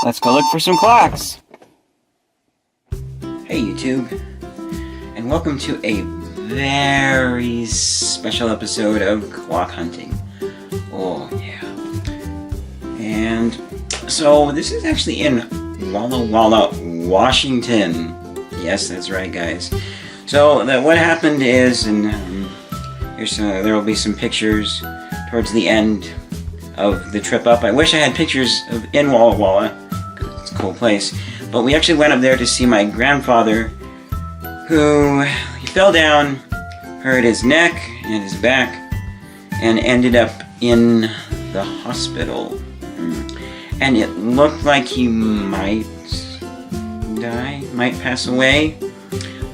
Let's go look for some clocks. Hey YouTube, and welcome to a very special episode of clock hunting. Oh yeah. And so this is actually in Walla Walla, Washington. Yes, that's right, guys. So what happened is, and there will be some pictures towards the end of the trip up. I wish I had pictures of in Walla Walla. It's a cool place. But we actually went up there to see my grandfather, who he fell down, hurt his neck and his back, and ended up in the hospital. And it looked like he might die, might pass away.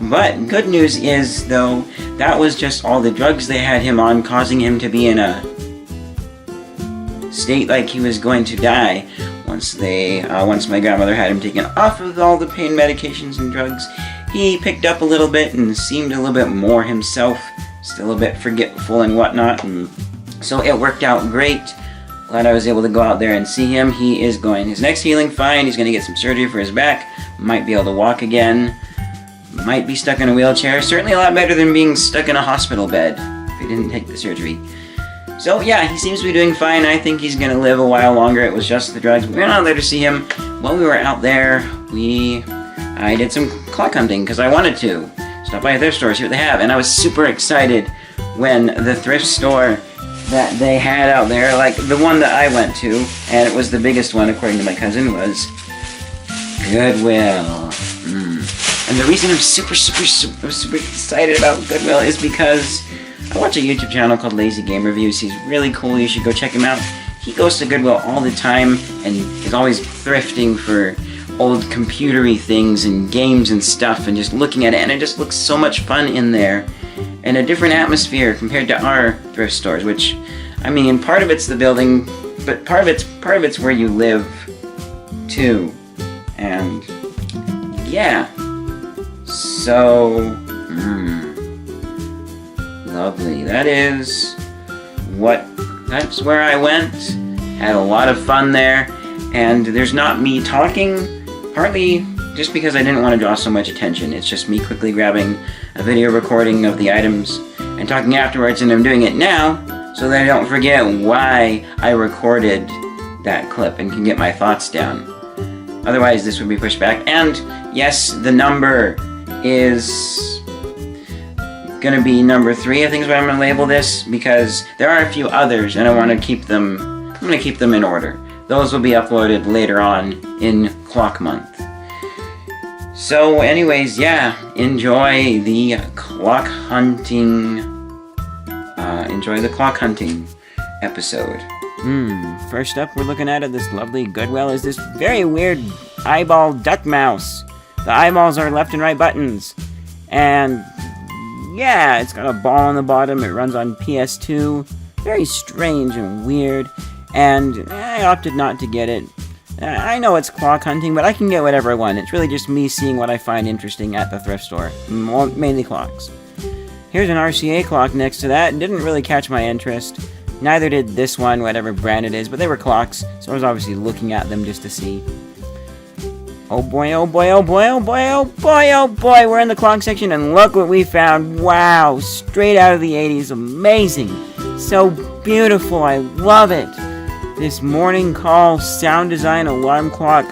But good news is, though, that was just all the drugs they had him on, causing him to be in a state like he was going to die. Once my grandmother had him taken off of all the pain medications and drugs, he picked up a little bit and seemed a little bit more himself, still a bit forgetful and whatnot, and so it worked out great. Glad I was able to go out there and see him. His neck's healing fine. He's going to get some surgery for his back, might be able to walk again, might be stuck in a wheelchair. Certainly a lot better than being stuck in a hospital bed if he didn't take the surgery. So yeah, he seems to be doing fine. I think he's going to live a while longer. It was just the drugs. We went out there to see him. While we were out there, I did some clock hunting because I wanted to. Stop by a thrift store, see what they have. And I was super excited when the thrift store that they had out there, like the one that I went to, and it was the biggest one according to my cousin, was Goodwill. And the reason I'm super excited about Goodwill is because I watch a YouTube channel called Lazy Game Reviews. He's really cool. You should go check him out. He goes to Goodwill all the time and is always thrifting for old computery things and games and stuff and just looking at it, and it just looks so much fun in there and a different atmosphere compared to our thrift stores, which, I mean, part of it's the building, but part of it's where you live too. And yeah. So lovely. That's where I went. Had a lot of fun there, and there's not me talking, partly just because I didn't want to draw so much attention. It's just me quickly grabbing a video recording of the items and talking afterwards, and I'm doing it now so that I don't forget why I recorded that clip and can get my thoughts down. Otherwise, this would be pushed back. And yes, the number is gonna be number 3, I think is what I'm gonna label this, because there are a few others and I want to keep them. I'm gonna keep them in order. Those will be uploaded later on in Clock Month. So, anyways, yeah, enjoy the clock hunting. Enjoy the clock hunting episode. First up, we're looking at this lovely Goodwill is this very weird eyeball duck mouse. The eyeballs are left and right buttons. And yeah, it's got a ball on the bottom. It runs on PS2. Very strange and weird. And I opted not to get it. I know it's clock hunting, but I can get whatever I want. It's really just me seeing what I find interesting at the thrift store. Mainly clocks. Here's an RCA clock next to that. It didn't really catch my interest. Neither did this one, whatever brand it is, but they were clocks, so I was obviously looking at them just to see. Oh boy, oh boy, oh boy, oh boy, oh boy, oh boy, we're in the clock section, and look what we found. Wow, straight out of the 80s, amazing. So beautiful, I love it. This morning call sound design alarm clock.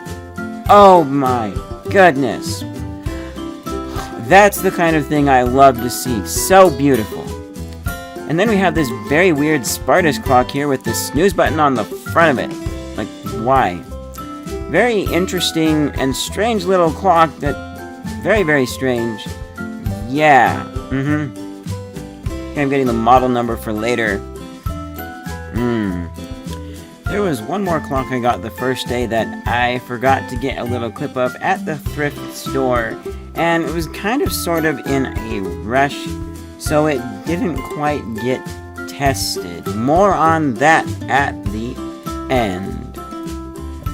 Oh my goodness. That's the kind of thing I love to see, so beautiful. And then we have this very weird Spartus clock here with the snooze button on the front of it. Like, why? Very interesting and strange little clock that... Very, very strange. Yeah. Okay, I'm getting the model number for later. There was one more clock I got the first day that I forgot to get a little clip of at the thrift store. And it was kind of sort of in a rush, so it didn't quite get tested. More on that at the end.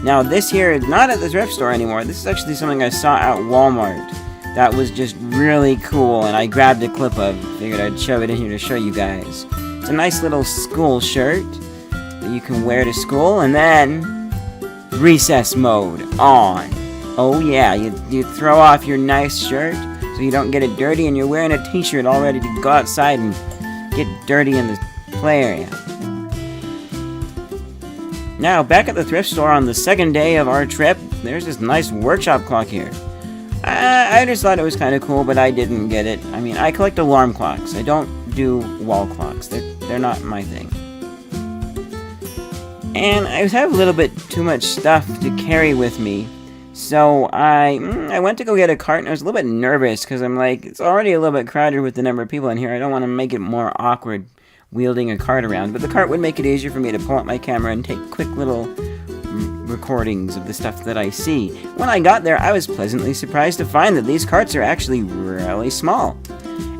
Now this here is not at the thrift store anymore. This is actually something I saw at Walmart that was just really cool, and I grabbed a clip of. Figured I'd show it in here to show you guys. It's a nice little school shirt that you can wear to school, and then recess mode on. Oh yeah, you throw off your nice shirt so you don't get it dirty, and you're wearing a t-shirt all ready to go outside and get dirty in the play area. Now, back at the thrift store on the second day of our trip, there's this nice workshop clock here. I just thought it was kind of cool, but I didn't get it. I mean, I collect alarm clocks. I don't do wall clocks. They're not my thing. And I have a little bit too much stuff to carry with me, so I went to go get a cart, and I was a little bit nervous, because I'm like, it's already a little bit crowded with the number of people in here. I don't want to make it more awkward wielding a cart around, but the cart would make it easier for me to pull out my camera and take quick little recordings of the stuff that I see. When I got there, I was pleasantly surprised to find that these carts are actually really small.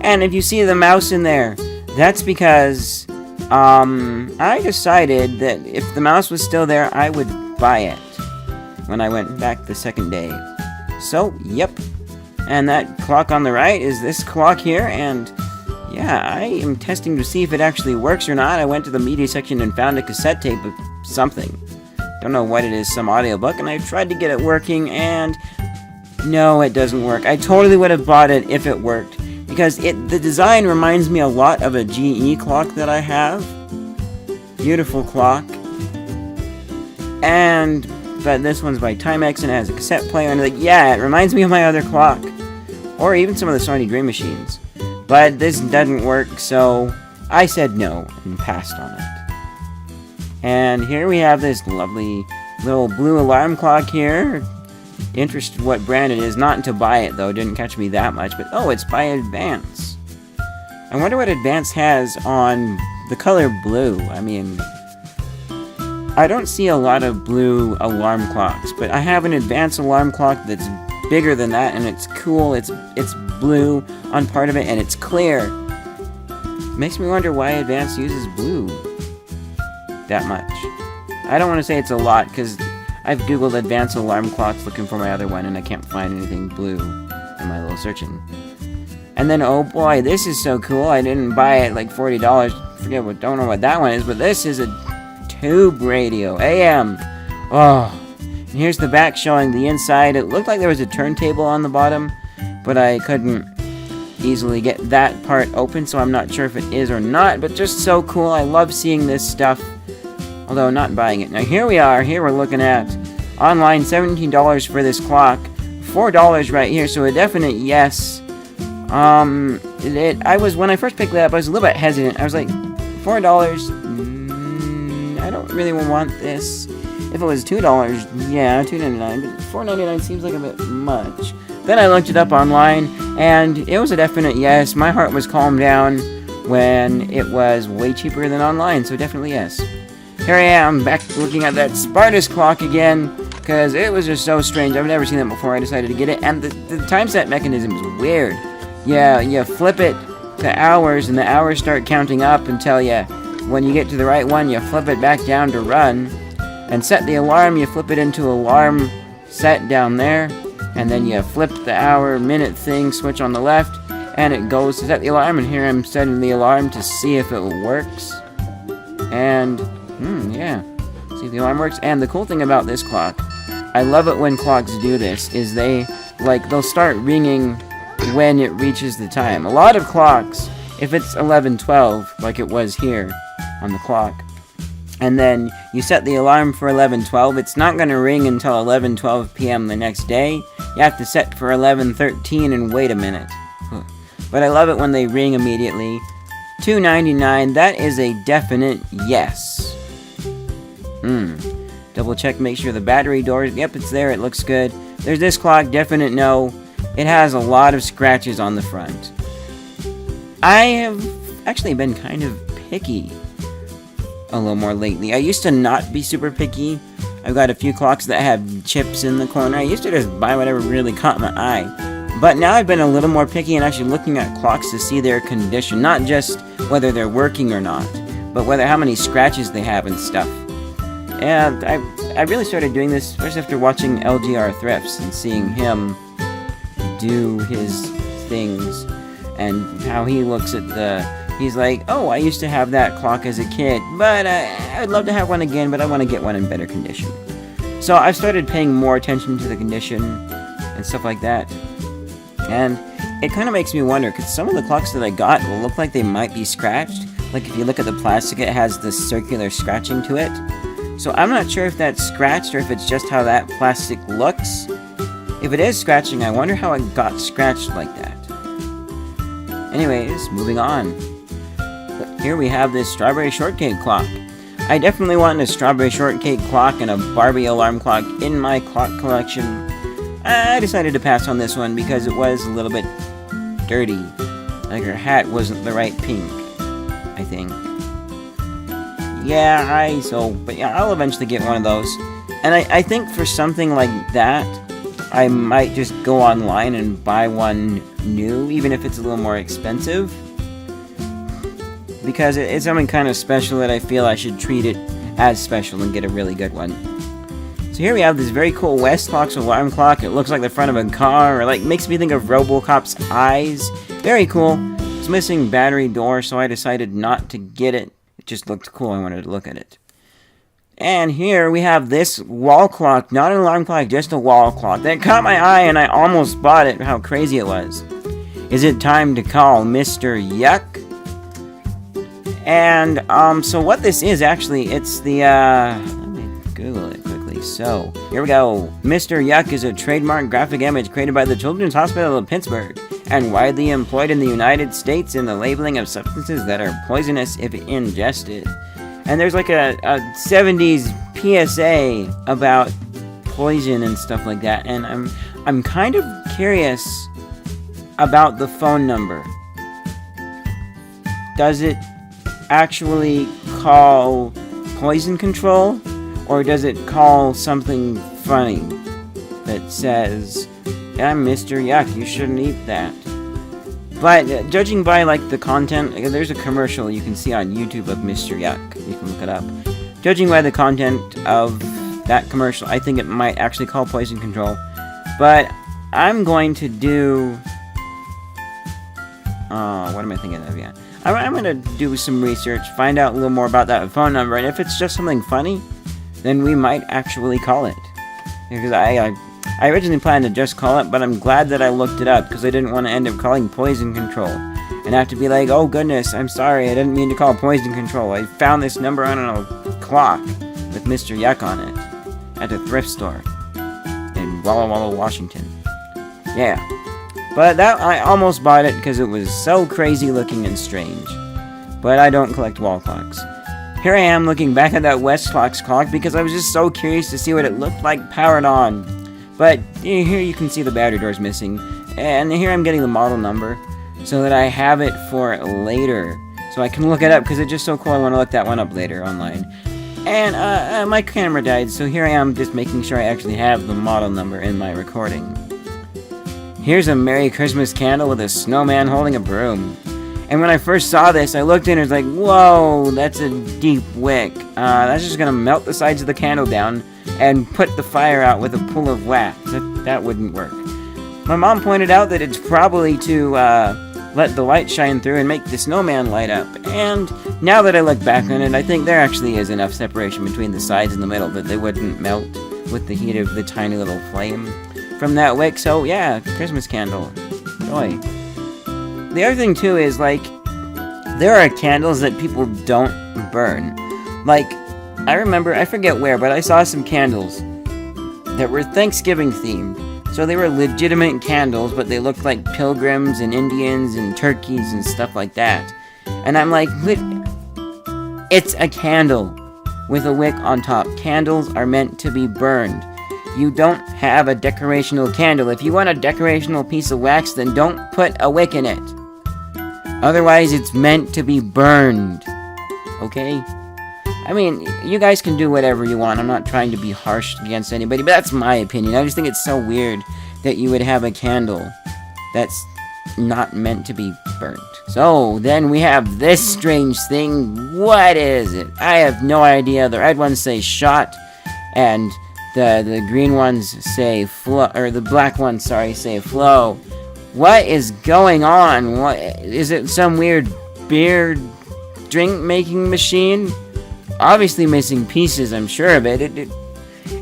And if you see the mouse in there, that's because I decided that if the mouse was still there, I would buy it when I went back the second day. So, yep. And that clock on the right is this clock here, and yeah, I am testing to see if it actually works or not. I went to the media section and found a cassette tape of something. Don't know what it is, some audiobook, and I tried to get it working, and no, it doesn't work. I totally would have bought it if it worked, because the design reminds me a lot of a GE clock that I have. Beautiful clock. But this one's by Timex and it has a cassette player, and like, yeah, it reminds me of my other clock. Or even some of the Sony Dream machines. But this doesn't work, so I said no and passed on it. And here we have this lovely little blue alarm clock here. Interested what brand it is. Not to buy it, though. Didn't catch me that much. But, oh, it's by Advance. I wonder what Advance has on the color blue. I mean, I don't see a lot of blue alarm clocks. But I have an Advance alarm clock that's bigger than that. And it's cool. It's blue on part of it. And it's clear. Makes me wonder why Advance uses blue that much. I don't want to say it's a lot, because I've googled Advanced alarm clocks looking for my other one, and I can't find anything blue in my little searching. And then, oh boy, this is so cool. I didn't buy it like $40. Don't know what that one is, but this is a tube radio, AM. Oh, and here's the back showing the inside. It looked like there was a turntable on the bottom, but I couldn't easily get that part open, so I'm not sure if it is or not, but just so cool. I love seeing this stuff, although not buying it. Now here we are, here we're looking at online $17 for this clock, $4 right here, so a definite yes. When I first picked it up, I was a little bit hesitant. I was like, $4, I don't really want this. If it was $2, yeah, $2.99, but $4.99 seems like a bit much. Then I looked it up online, and it was a definite yes. My heart was calmed down when it was way cheaper than online, so definitely yes. Here I am, back looking at that Spartus clock again, because it was just so strange. I've never seen that before. I decided to get it, and the time set mechanism is weird. Yeah, you flip it to hours, and the hours start counting up until when you get to the right one, you flip it back down to run, and set the alarm. You flip it into alarm set down there, and then you flip the hour, minute thing, switch on the left, and it goes to set the alarm, and here I'm setting the alarm to see if it works. And, yeah, see if the alarm works. And the cool thing about this clock, I love it when clocks do this, is they'll start ringing when it reaches the time. A lot of clocks, if it's 11:12, like it was here on the clock, and then you set the alarm for 11:12, it's not going to ring until 11:12 p.m. the next day. You have to set for 11:13 and wait a minute. But I love it when they ring immediately. $2.99, that is a definite yes. Double check, make sure the battery doors, yep, it's there, it looks good. There's this clock, definite no. It has a lot of scratches on the front. I have actually been kind of picky a little more lately. I used to not be super picky. I've got a few clocks that have chips in the corner. I used to just buy whatever really caught my eye. But now I've been a little more picky and actually looking at clocks to see their condition. Not just whether they're working or not, but how many scratches they have and stuff. And I really started doing this first after watching LGR Thrifts and seeing him do his things and how he looks at he's like, oh, I used to have that clock as a kid, but I'd love to have one again, but I want to get one in better condition. So I've started paying more attention to the condition and stuff like that. And it kind of makes me wonder, because some of the clocks that I got will look like they might be scratched. Like if you look at the plastic, it has this circular scratching to it. So I'm not sure if that's scratched or if it's just how that plastic looks. If it is scratching, I wonder how it got scratched like that. Anyways, moving on. Here we have this strawberry shortcake clock. I definitely want a strawberry shortcake clock and a Barbie alarm clock in my clock collection. I decided to pass on this one because it was a little bit dirty. Like her hat wasn't the right pink, I think. But I'll eventually get one of those. And I think for something like that, I might just go online and buy one new, even if it's a little more expensive. Because it's something kind of special that I feel I should treat it as special and get a really good one. So here we have this very cool Westclock's alarm clock. It looks like the front of a car, or like makes me think of RoboCop's eyes. Very cool. It's missing battery door, so I decided not to get it. It just looked cool. I wanted to look at it. And here we have this wall clock, not an alarm clock, just a wall clock. That caught my eye and I almost bought it, how crazy it was. Is it time to call Mr. Yuck? And, so what this is actually, it's the, let me Google it quickly. So, here we go. Mr. Yuck is a trademark graphic image created by the Children's Hospital of Pittsburgh and widely employed in the United States in the labeling of substances that are poisonous if ingested. And there's like a 70s PSA about poison and stuff like that. And I'm kind of curious about the phone number. Does it actually call poison control, or does it call something funny that says, "I'm Mr. Yuck, you shouldn't eat that"? But judging by like the content, there's a commercial you can see on YouTube of Mr. Yuck. You can look it up. Judging by the content of that commercial, I think it might actually call poison control. But I'm going to do. What am I thinking of? Yeah. I'm going to do some research, find out a little more about that phone number, and if it's just something funny, then we might actually call it. Because I originally planned to just call it, but I'm glad that I looked it up, because I didn't want to end up calling poison control. And have to be like, oh goodness, I'm sorry, I didn't mean to call poison control. I found this number on a clock with Mr. Yuck on it at a thrift store in Walla Walla, Washington. Yeah. But that, I almost bought it because it was so crazy looking and strange. But I don't collect wall clocks. Here I am looking back at that Westclock's clock because I was just so curious to see what it looked like powered on. But here you can see the battery door's missing. And here I'm getting the model number so that I have it for later. So I can look it up because it's just so cool. I want to look that one up later online. And my camera died, so here I am just making sure I actually have the model number in my recording. Here's a Merry Christmas candle with a snowman holding a broom. And when I first saw this, I looked in and was like, whoa, that's a deep wick. That's just gonna melt the sides of the candle down and put the fire out with a pull of wax. That wouldn't work. My mom pointed out that it's probably to let the light shine through and make the snowman light up. And now that I look back on it, I think there actually is enough separation between the sides and the middle that they wouldn't melt with the heat of the tiny little flame from that wick. So yeah, Christmas candle. Joy. The other thing too is, like, there are candles that people don't burn. Like, I remember, I forget where, but I saw some candles that were Thanksgiving themed. So they were legitimate candles, but they looked like pilgrims and Indians and turkeys and stuff like that. And I'm like, it's a candle with a wick on top. Candles are meant to be burned. You don't have a decorational candle. If you want a decorational piece of wax, then don't put a wick in it. Otherwise, it's meant to be burned. Okay? I mean, you guys can do whatever you want. I'm not trying to be harsh against anybody, but that's my opinion. I just think it's so weird that you would have a candle that's not meant to be burnt. So, then we have this strange thing. What is it? I have no idea. The red ones say shot, and the green ones say flow, or the black ones, sorry, say flow. What is going on? What is it? Some weird beer drink making machine? Obviously missing pieces, I'm sure of it.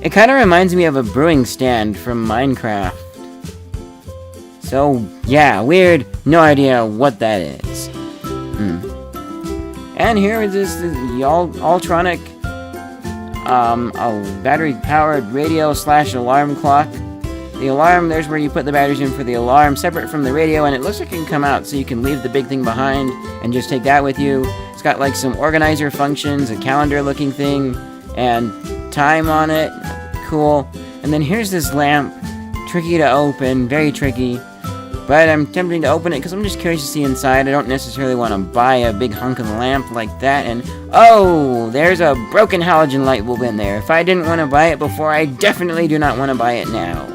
It kind of reminds me of a brewing stand from Minecraft. So, yeah, weird. No idea what that is. And here is this Altronic, a battery-powered radio/alarm clock. The alarm, there's where you put the batteries in for the alarm, separate from the radio, and it looks like it can come out, so you can leave the big thing behind and just take that with you. It's got like some organizer functions, a calendar-looking thing, and time on it. Cool. And then here's this lamp, tricky to open, very tricky. But I'm tempted to open it because I'm just curious to see inside. I don't necessarily want to buy a big hunk of lamp like that. And oh, there's a broken halogen light bulb in there. If I didn't want to buy it before, I definitely do not want to buy it now.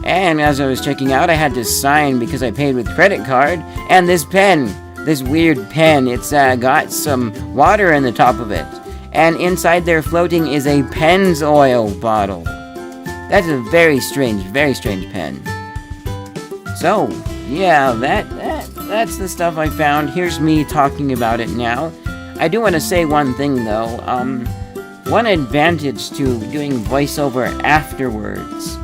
And as I was checking out, I had to sign because I paid with credit card. And this pen, this weird pen, it's got some water in the top of it. And inside there floating is a Pennzoil bottle. That's a very strange pen. So, yeah, that's the stuff I found. Here's me talking about it now. I do want to say one thing, though. One advantage to doing voiceover afterwards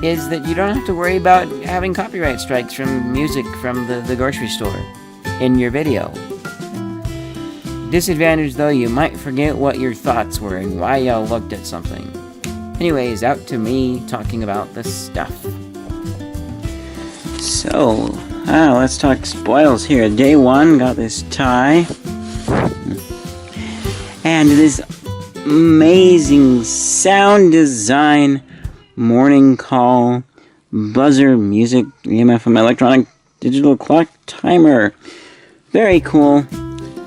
is that you don't have to worry about having copyright strikes from music from the grocery store in your video. Disadvantage, though, you might forget what your thoughts were and why y'all looked at something. Anyways, out to me talking about the stuff. So, let's talk spoils here. Day 1, got this tie. And this amazing sound design morning call buzzer music EMFM electronic digital clock timer. Very cool.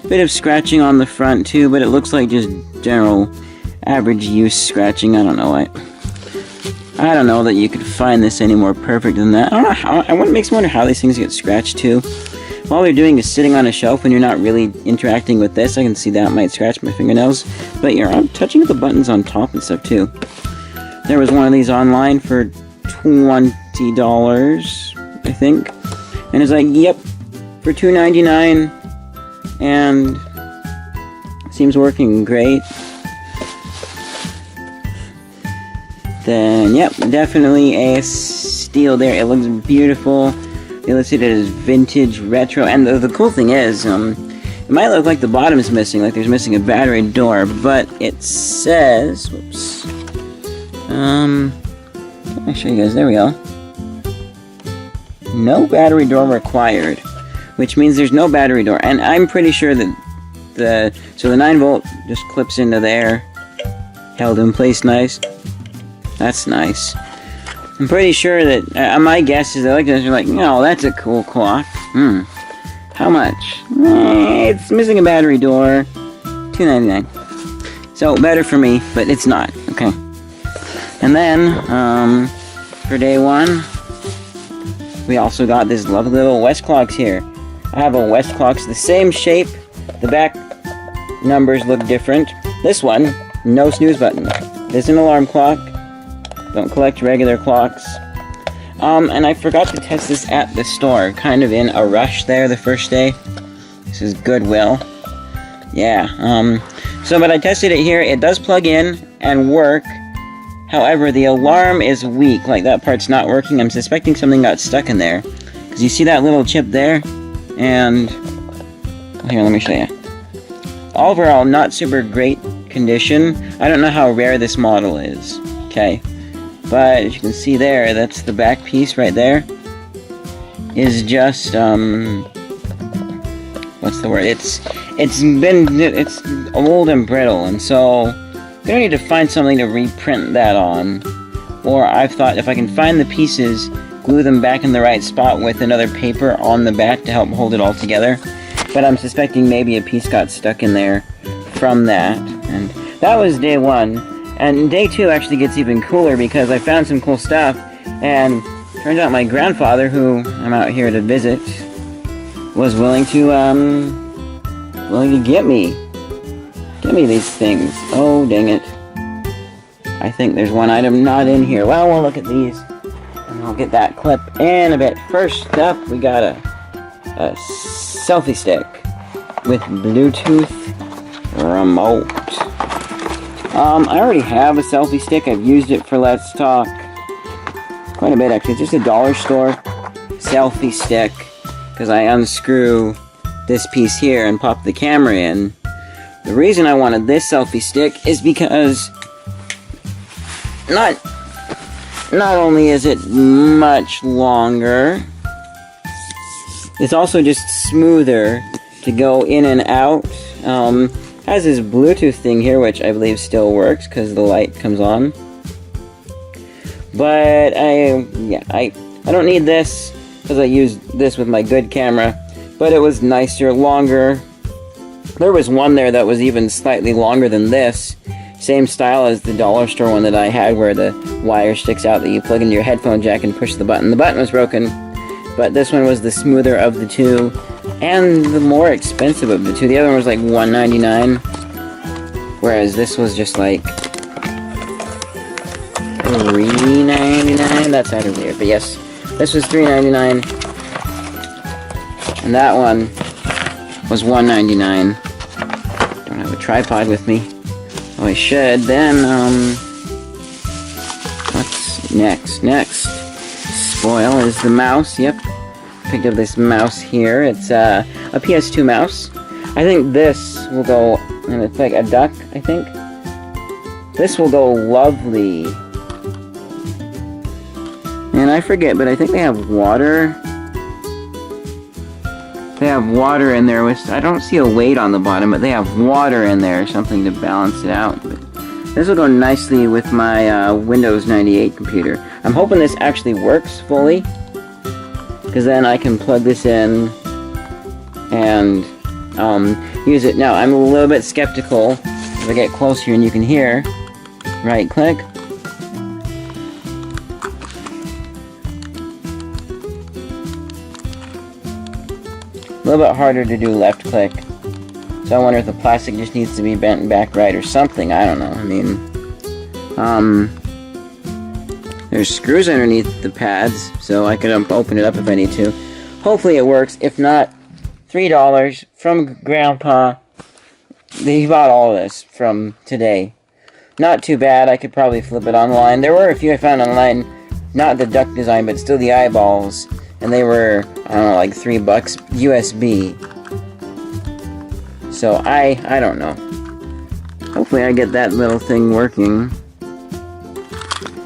Bit of scratching on the front too, but it looks like just general average use scratching. I don't know that you could find this any more perfect than that. I don't know how. It makes me wonder how these things get scratched too. All they're doing is sitting on a shelf when you're not really interacting with this. I can see that might scratch my fingernails, but I'm touching the buttons on top and stuff too. There was one of these online for $20, I think, and it's like, yep, for $2.99, and seems working great. Then, yep, definitely a steal there. It looks beautiful. They listed it as vintage retro, and the cool thing is, it might look like the bottom is missing, like there's missing a battery door, but it says, whoops, let me show you guys, there we go. No battery door required, which means there's no battery door, and I'm pretty sure that the 9-volt just clips into there, held in place nice. That's nice. I'm pretty sure that, my guess is they looked at this and like, no, that's a cool clock. How much? It's missing a battery door. $2.99. So, better for me, but it's not. Okay. And then, for day 1, we also got this lovely little Westclox here. I have a Westclox, the same shape. The back numbers look different. This one, no snooze button. This is an alarm clock. Don't collect regular clocks. And I forgot to test this at the store. Kind of in a rush there the first day. This is Goodwill. Yeah, but I tested it here. It does plug in and work. However, the alarm is weak. Like, that part's not working. I'm suspecting something got stuck in there. Because you see that little chip there? And here, let me show you. Overall, not super great condition. I don't know how rare this model is. Okay. But as you can see there, that's the back piece right there. Is just what's the word? It's old and brittle, and so I'm gonna need to find something to reprint that on. Or I've thought if I can find the pieces, glue them back in the right spot with another paper on the back to help hold it all together. But I'm suspecting maybe a piece got stuck in there from that. And that was day 1. And day 2 actually gets even cooler because I found some cool stuff, and turns out my grandfather, who I'm out here to visit, was willing to get me these things. Oh, dang it. I think there's one item not in here. Well, we'll look at these, and I'll get that clip in a bit. First up, we got a selfie stick with Bluetooth remote. I already have a selfie stick. I've used it for Let's Talk quite a bit, actually. It's just a dollar store selfie stick, because I unscrew this piece here and pop the camera in. The reason I wanted this selfie stick is because not only is it much longer, it's also just smoother to go in and out. Has this Bluetooth thing here, which I believe still works because the light comes on. But I don't need this because I used this with my good camera. But it was nicer, longer. There was one there that was even slightly longer than this. Same style as the dollar store one that I had, where the wire sticks out that you plug into your headphone jack and push the button. The button was broken, but this one was the smoother of the two and the more expensive of the two. The other one was like $1.99, whereas this was just like $3.99. That sounded weird, but yes, this was $3.99, and that one was $1.99. Don't have a tripod with me. Oh, I should. Then, what's next? Next, spoil is the mouse. Yep, picked up this mouse here. It's a PS2 mouse. I think this will go, and it's like a duck, I think. This will go lovely. And I forget, but I think they have water. They have water in there, which I don't see a weight on the bottom, but they have water in there, something to balance it out. But this will go nicely with my Windows 98 computer. I'm hoping this actually works fully, because then I can plug this in and use it. Now, I'm a little bit skeptical. If I get close here and you can hear, right click. A little bit harder to do left click. So I wonder if the plastic just needs to be bent back right or something. I don't know. I mean, there's screws underneath the pads, so I could open it up if I need to. Hopefully it works. If not, $3 from Grandpa. He bought all of this from today. Not too bad. I could probably flip it online. There were a few I found online, not the duck design, but still the eyeballs. And they were, I don't know, like $3 USB. So I don't know. Hopefully I get that little thing working.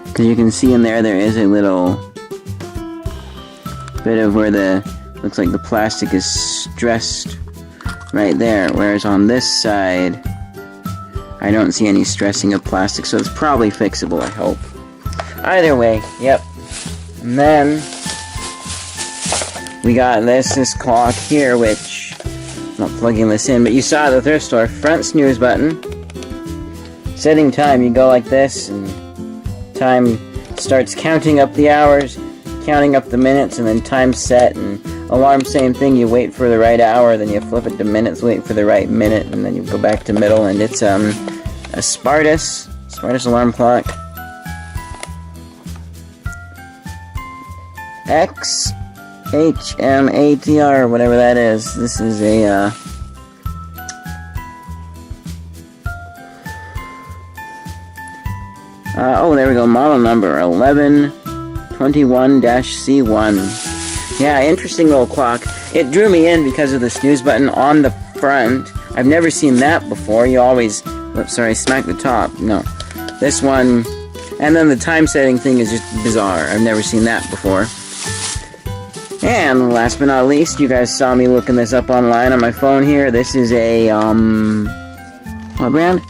Because you can see in there is a little bit of where looks like the plastic is stressed right there. Whereas on this side, I don't see any stressing of plastic. So it's probably fixable, I hope. Either way, yep. And then we got this clock here, which I'm not plugging this in, but you saw at the thrift store. Front snooze button. Setting time, you go like this, and time starts counting up the hours, counting up the minutes, and then time set. And alarm, same thing. You wait for the right hour, then you flip it to minutes, wait for the right minute, and then you go back to middle. And it's a Spartus alarm clock. XHMATR, whatever that is. This is a oh, there we go. Model number 1121-C1. Yeah, interesting little clock. It drew me in because of the snooze button on the front. I've never seen that before. You always, oops, sorry, smack the top. No, this one, and then the time setting thing is just bizarre. I've never seen that before. And last but not least, you guys saw me looking this up online on my phone here. This is a, what brand?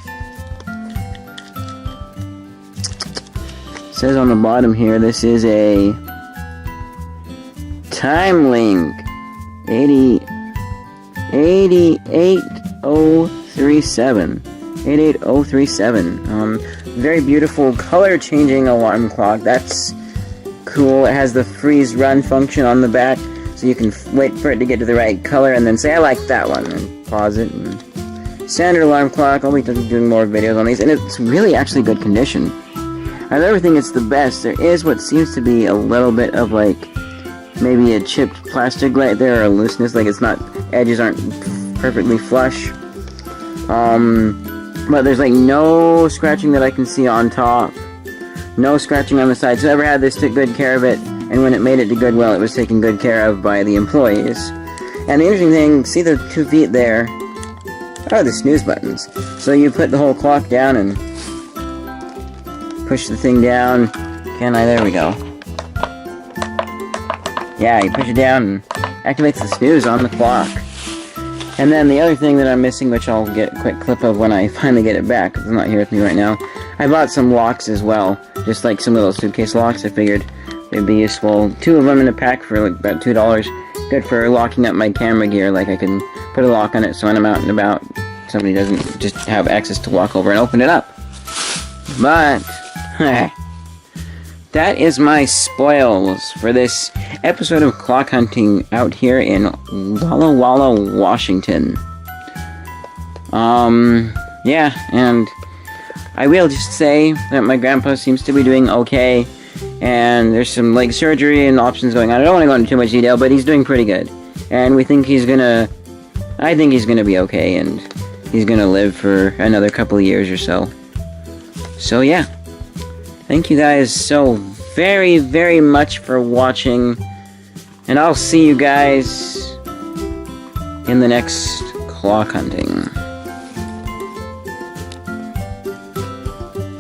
It says on the bottom here, this is a Time Link 88037. 88037. Very beautiful color changing alarm clock. That's cool. It has the freeze run function on the back, so you can wait for it to get to the right color and then say, I like that one, and pause it. And standard alarm clock. I'll be doing more videos on these, and it's really actually good condition. Out of everything, it's the best. There is what seems to be a little bit of like maybe a chipped plastic right there, or a looseness, like it's not, edges aren't perfectly flush. But there's like no scratching that I can see on top. No scratching on the side. So whoever had this took good care of it, and when it made it to Goodwill, it was taken good care of by the employees. And the interesting thing, see the 2 feet there? Oh, the snooze buttons. So you put the whole clock down and push the thing down. Can I? There we go. Yeah, you push it down and activates the snooze on the clock. And then the other thing that I'm missing, which I'll get a quick clip of when I finally get it back, because it's not here with me right now, I bought some locks as well, just like some little suitcase locks. I figured they'd be useful. 2 of them in a pack for like about $2. Good for locking up my camera gear, like I can put a lock on it so when I'm out and about, somebody doesn't just have access to walk over and open it up. But, that is my spoils for this episode of Clock Hunting out here in Walla Walla, Washington. Yeah, and I will just say that my grandpa seems to be doing okay, and there's some leg surgery and options going on. I don't want to go into too much detail, but he's doing pretty good. And we think I think he's gonna be okay, and he's gonna live for another couple of years or so. So yeah. Thank you guys so very, very much for watching, and I'll see you guys in the next Clock Hunting.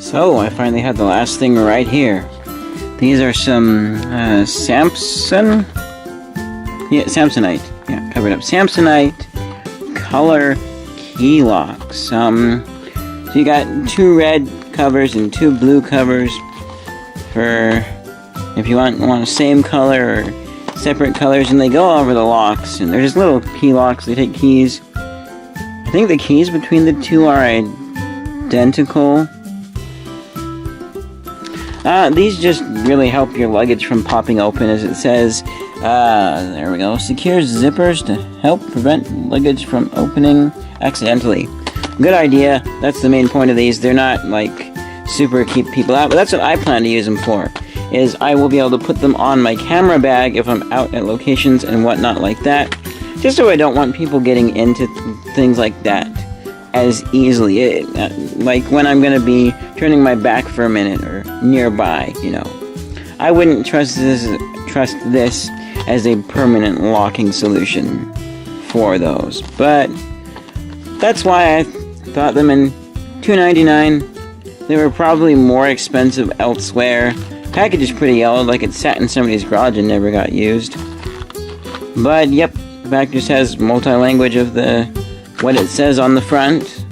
So, I finally had the last thing right here. These are some Samsonite. Yeah, covered up. Samsonite color key locks. So you got 2 red covers and 2 blue covers for if you want the same color or separate colors, and they go over the locks, and they're just little key locks. They take keys. I think the keys between the 2 are identical. These just really help your luggage from popping open, as it says. There we go. Secure zippers to help prevent luggage from opening accidentally. Good idea. That's the main point of these. They're not like super keep people out, but that's what I plan to use them for. Is I will be able to put them on my camera bag if I'm out at locations and whatnot like that. Just so I don't want people getting into things like that as easily. Like when I'm going to be turning my back for a minute or nearby, you know. I wouldn't trust this as a permanent locking solution for those. But that's why I thought them in $2.99. They were probably more expensive elsewhere. Package is pretty old, like it sat in somebody's garage and never got used. But yep, the back just has multi-language of what it says on the front.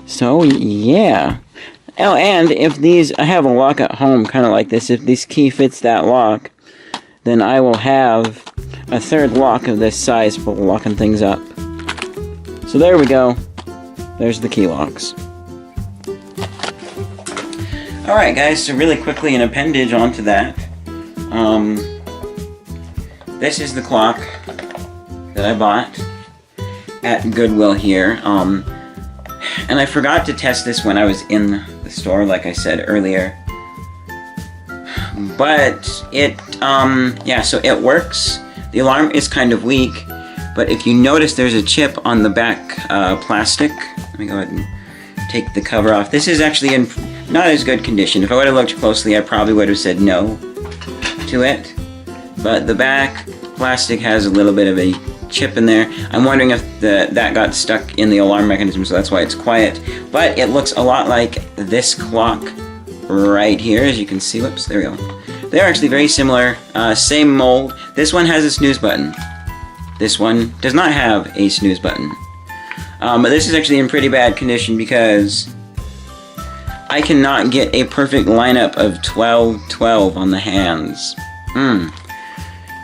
So yeah. Oh, and if I have a lock at home, kind of like this. If this key fits that lock, then I will have a 3rd lock of this size for locking things up. So there we go. There's the key locks. Alright guys, so really quickly an appendage onto that. This is the clock that I bought at Goodwill here. And I forgot to test this when I was in the store, like I said earlier. But yeah, so it works. The alarm is kind of weak, but if you notice there's a chip on the back plastic. Let me go ahead and take the cover off. This is actually in not as good condition. If I would have looked closely, I probably would have said no to it. But the back plastic has a little bit of a chip in there. I'm wondering if that got stuck in the alarm mechanism, so that's why it's quiet. But it looks a lot like this clock right here, as you can see. Whoops, there we go. They're actually very similar, same mold. This one has a snooze button. This one does not have a snooze button. But this is actually in pretty bad condition because I cannot get a perfect lineup of 12-12 on the hands.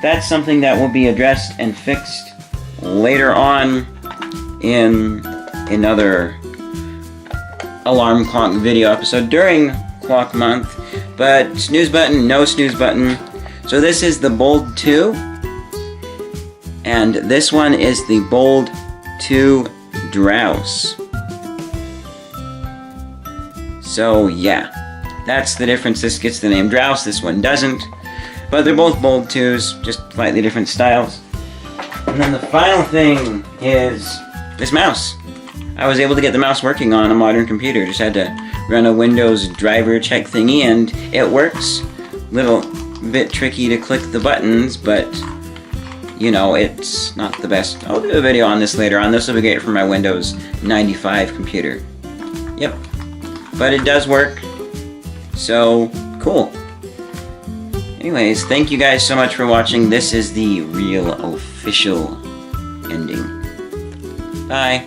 That's something that will be addressed and fixed later on in another alarm clock video episode during clock month. But snooze button, no snooze button. So this is the Bold 2. And this one is the Bold 2 Drouse. So yeah, that's the difference. This gets the name Drouse, this one doesn't. But they're both Bold 2s, just slightly different styles. And then the final thing is this mouse. I was able to get the mouse working on a modern computer. Just had to run a Windows driver check thingy, and it works. Little bit tricky to click the buttons, but you know, it's not the best. I'll do a video on this later on. This will be great for my Windows 95 computer. Yep. But it does work. So, cool. Anyways, thank you guys so much for watching. This is the real official ending. Bye.